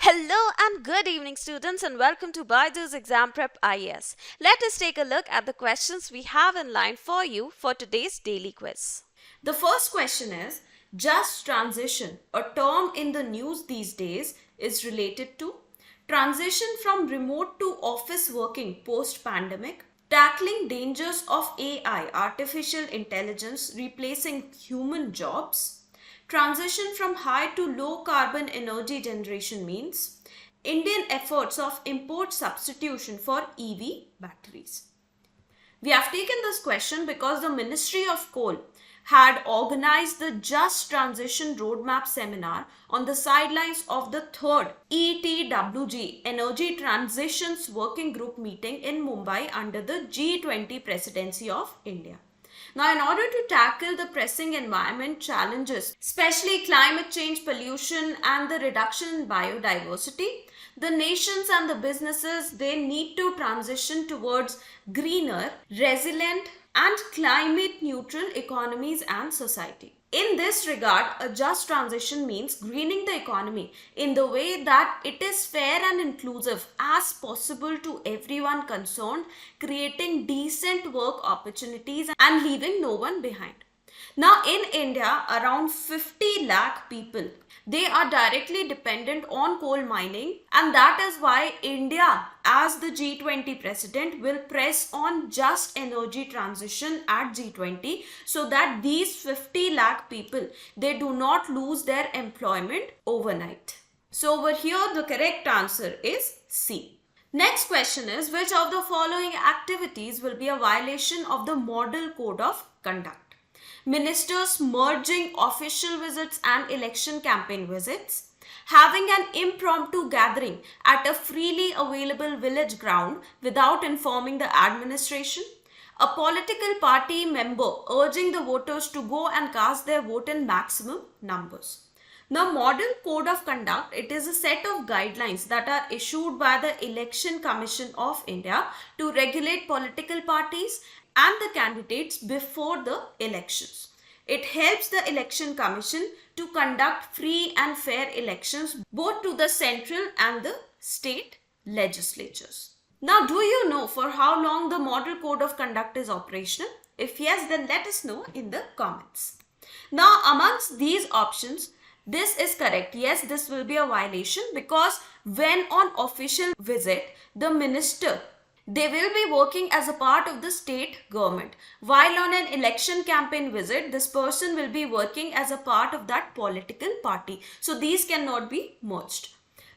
Hello and good evening, students, and welcome to Byjus Exam Prep IAS. Let us take a look at the questions we have in line for you for today's daily quiz. The first question is, just transition, a term in the news these days, is related to transition from remote to office working post-pandemic, tackling dangers of AI, artificial intelligence replacing human jobs, transition from high to low carbon energy generation means Indian efforts of import substitution for EV batteries. We have taken this question because the Ministry of Coal had organized the Just Transition Roadmap seminar on the sidelines of the third ETWG Energy Transitions Working Group meeting in Mumbai under the G20 presidency of India. Now, in order to tackle the pressing environment challenges, especially climate change, pollution, and the reduction in biodiversity, the nations and the businesses, they need to transition towards greener, resilient, and climate neutral economies and society. In this regard, a just transition means greening the economy in the way that it is fair and inclusive as possible to everyone concerned, creating decent work opportunities and leaving no one behind. Now in India, around 50 lakh people, they are directly dependent on coal mining, and that is why India as the G20 president will press on just energy transition at G20 so that these 50 lakh people, they do not lose their employment overnight. So over here the correct answer is C. Next question is, which of the following activities will be a violation of the Model Code of Conduct? Ministers merging official visits and election campaign visits, having an impromptu gathering at a freely available village ground without informing the administration, a political party member urging the voters to go and cast their vote in maximum numbers. Now, Model Code of Conduct, it is a set of guidelines that are issued by the Election Commission of India to regulate political parties and the candidates before the elections. It helps the Election Commission to conduct free and fair elections both to the central and the state legislatures. Now, do you know for how long the Model Code of Conduct is operational? If yes, then let us know in the comments. Now, amongst these options, this is correct. Yes, this will be a violation because when on official visit, the minister, they will be working as a part of the state government. While on an election campaign visit, this person will be working as a part of that political party. So these cannot be merged.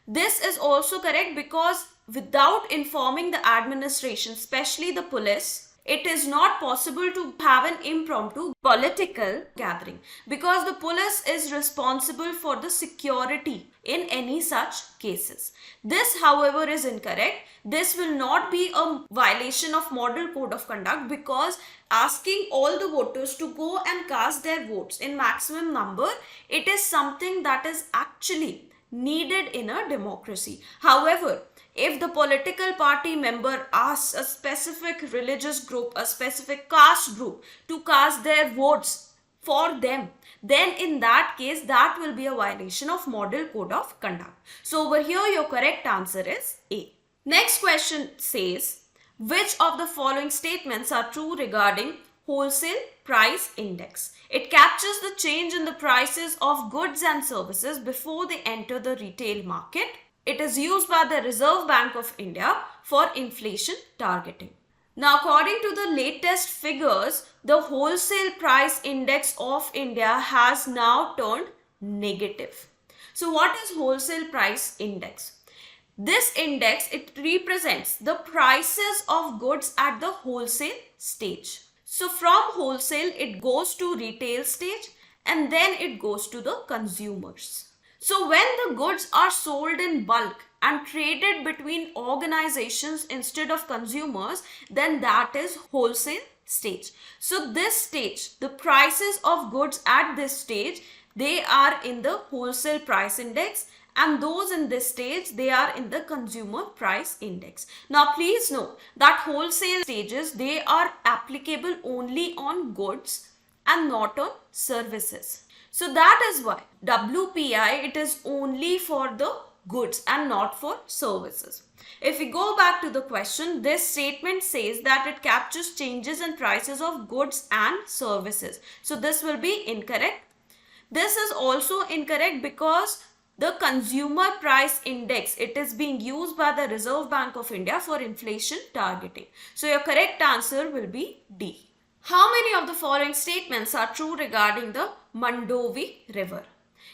This is also correct because without informing the administration, especially the police, it is not possible to have an impromptu political gathering because the police is responsible for the security in any such cases. This, however, is incorrect. This will not be a violation of Model Code of Conduct because asking all the voters to go and cast their votes in maximum number, it is something that is actually needed in a democracy. However, if the political party member asks a specific religious group, a specific caste group to cast their votes for them, then in that case, that will be a violation of Model Code of Conduct. So over here, your correct answer is A. Next question says, which of the following statements are true regarding Wholesale Price Index? It captures the change in the prices of goods and services before they enter the retail market. It is used by the Reserve Bank of India for inflation targeting. Now, according to the latest figures, the Wholesale Price Index of India has now turned negative. So, what is Wholesale Price Index? This index, it represents the prices of goods at the wholesale stage. So, from wholesale, it goes to retail stage and then it goes to the consumers. So when the goods are sold in bulk and traded between organizations instead of consumers, then that is wholesale stage. So this stage, the prices of goods at this stage, they are in the wholesale price index, and those in this stage, they are in the consumer price index. Now please note that wholesale stages, they are applicable only on goods and not on services. So that is why WPI, it is only for the goods and not for services. If we go back to the question, this statement says that it captures changes in prices of goods and services. So this will be incorrect. This is also incorrect because the consumer price index, it is being used by the Reserve Bank of India for inflation targeting. So your correct answer will be D. How many of the following statements are true regarding the Mandovi River?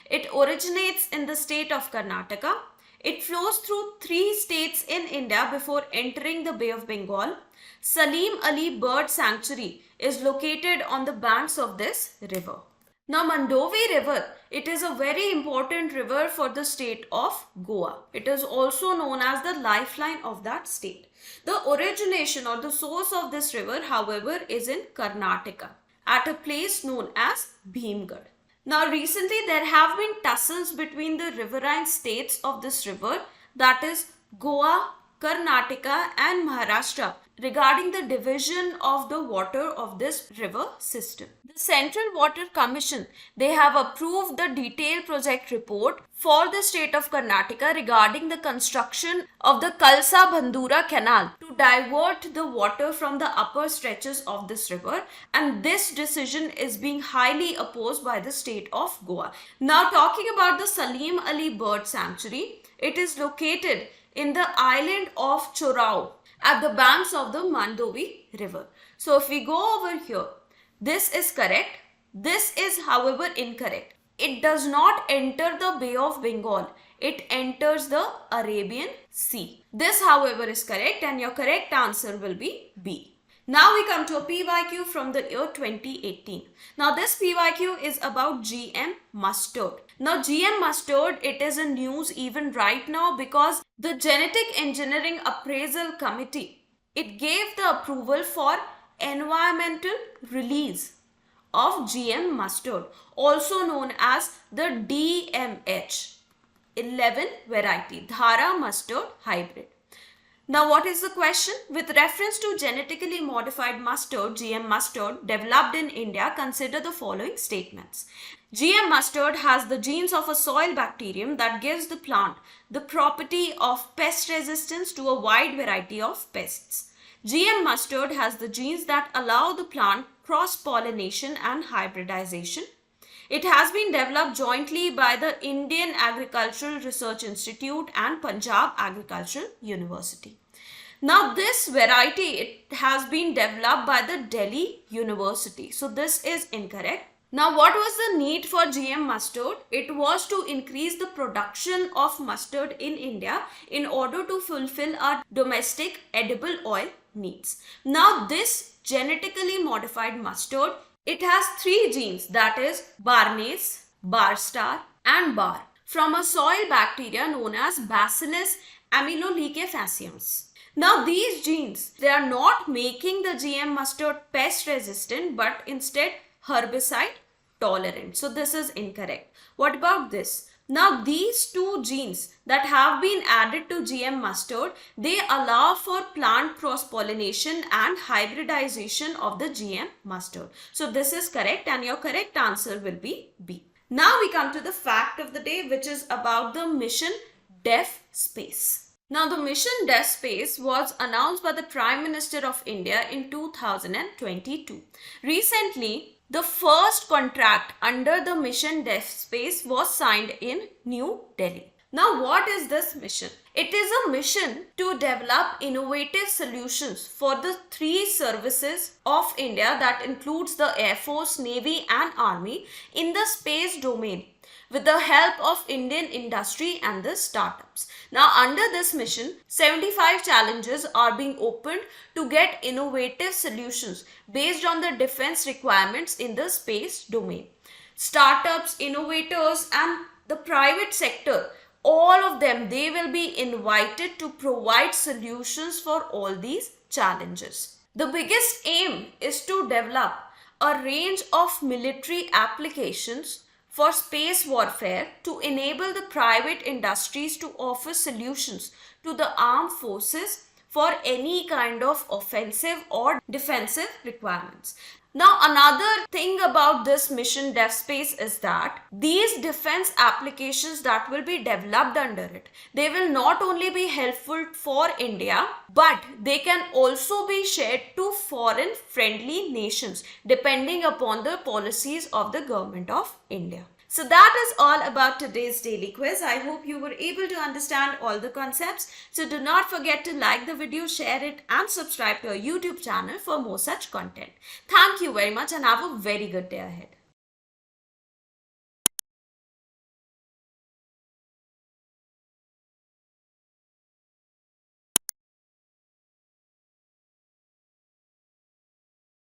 It originates in the state of Karnataka. It flows through 3 states in India before entering the Bay of Bengal. Salim Ali Bird Sanctuary is located on the banks of this river. Now Mandovi River, it is a very important river for the state of Goa. It is also known as the lifeline of that state. The origination or the source of this river, however, is in Karnataka at a place known as Bhimgad. Now recently there have been tussles between the riverine states of this river, that is Goa, Karnataka and Maharashtra, regarding the division of the water of this river system. The Central Water Commission, they have approved the detailed project report for the state of Karnataka regarding the construction of the Kalsa-Bandura canal to divert the water from the upper stretches of this river, and this decision is being highly opposed by the state of Goa. Now talking about the Salim Ali Bird Sanctuary, it is located in the island of Chorao at the banks of the Mandovi River. So if we go over here, this is correct. This is however incorrect. It does not enter the Bay of Bengal. It enters the Arabian Sea. This however is correct, and your correct answer will be B. Now we come to a PYQ from the year 2018. Now this PYQ is about GM mustard. Now GM mustard, it is in news even right now because the Genetic Engineering Appraisal Committee, it gave the approval for environmental release of GM mustard, also known as the DMH 11 variety, Dhara mustard hybrid. Now what is the question? With reference to genetically modified mustard, GM mustard developed in India, consider the following statements. GM mustard has the genes of a soil bacterium that gives the plant the property of pest resistance to a wide variety of pests. GM mustard has the genes that allow the plant cross-pollination and hybridization. It has been developed jointly by the Indian Agricultural Research Institute and Punjab Agricultural University. Now this variety, it has been developed by the Delhi University. So this is incorrect. Now what was the need for GM mustard? It was to increase the production of mustard in India in order to fulfill our domestic edible oil needs. Now this genetically modified mustard, it has 3 genes, that is Barnase, Barstar and Bar, from a soil bacteria known as Bacillus amyloliquefaciens. Now these genes, they are not making the GM mustard pest resistant but instead herbicide tolerant. So this is incorrect. What about this? Now these 2 genes that have been added to GM mustard, they allow for plant cross-pollination and hybridization of the GM mustard. So this is correct, and your correct answer will be B. Now we come to the fact of the day, which is about the mission DefSpace. Now the mission DefSpace was announced by the Prime Minister of India in 2022. Recently, the first contract under the mission DefSpace was signed in New Delhi. Now what is this mission? It is a mission to develop innovative solutions for the 3 services of India, that includes the Air Force, Navy and Army in the space domain, with the help of Indian industry and the startups. Now under this mission, 75 challenges are being opened to get innovative solutions based on the defense requirements in the space domain. Startups, innovators and the private sector, all of them, they will be invited to provide solutions for all these challenges. The biggest aim is to develop a range of military applications for space warfare to enable the private industries to offer solutions to the armed forces for any kind of offensive or defensive requirements. Now, another thing about this mission DefSpace is that these defense applications that will be developed under it, they will not only be helpful for India, but they can also be shared to foreign friendly nations depending upon the policies of the government of India. So that is all about today's daily quiz. I hope you were able to understand all the concepts. So do not forget to like the video, share it and subscribe to our YouTube channel for more such content. Thank you very much and have a very good day ahead.